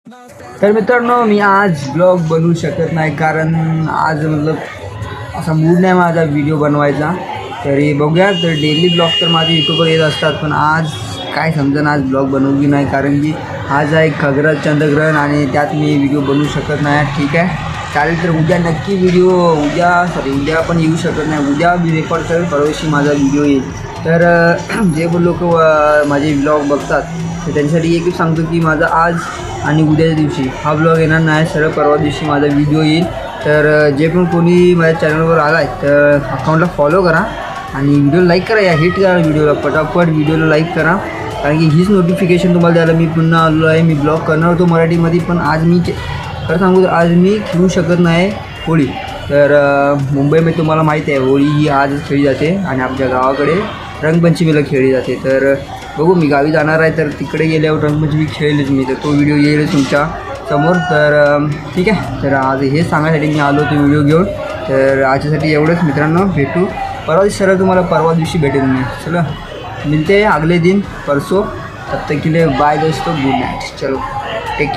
तर मित्रांनो, मी आज ब्लॉग बनवू शकत नाही कारण आज असा मूड नाही माझा व्हिडिओ बनवायचा. तरी बघूया, तर डेली ब्लॉग तर माझे यूट्यूबवर येत असतात, पण आज काय समजेना आज ब्लॉग बनवू की नाही, कारण की आज आहे खग्रास चंद्रग्रहण आणि त्यात मी व्हिडिओ बनवू शकत नाही. ठीक आहे, चालेल. तर उद्या नक्की उद्या पण येऊ शकत नाही. उद्या मी रेकॉर्ड करेल, परवाशी माझा व्हिडिओ येईल. तर जे लोक माझे ब्लॉग बघतात तर त्यांच्यासाठी एक सांगतो की माझा आज आणि उद्याच्या दिवशी हा ब्लॉग येणार नाही, सरळ परवा दिवशी माझा व्हिडिओ येईल. तर जे पण कोणी माझ्या चॅनलवर आला आहे तर अकाउंटला फॉलो करा आणि व्हिडिओ लाईक करा, हिट करा व्हिडिओला, पटापट व्हिडिओला लाईक करा, कारण की हीच नोटिफिकेशन तुम्हाला द्यायला मी पुन्हा आलो आहे. मी ब्लॉग करणार होतो मराठीमध्ये, पण आज मी खरं सांगू तर आज मी खेळू शकत नाही होळी. तर मुंबईमध्ये तुम्हाला माहीत आहे होळी ही आजच खेळली जाते आणि आमच्या गावाकडे रंगपंचमीला खेळली जाते. तर बघू, मी गावी जाणार आहे, तर तिकडे गेल्यावर रंगपंचमी खेळेलच मी, तर तो व्हिडिओ येईल तुमच्या समोर. तर ठीक आहे, तर आज हेच सांगण्यासाठी मी आलो तो व्हिडिओ घेऊन. तर आजच्यासाठी एवढंच मित्रांनो, भेटू परवा दिवशी, सरळ तुम्हाला परवा दिवशी भेटेल मी. चलो, मिलते अगले दिन परसों, तब तक के लिए बाय दोस्तों, गुड नाइट. चलो, टेक केयर.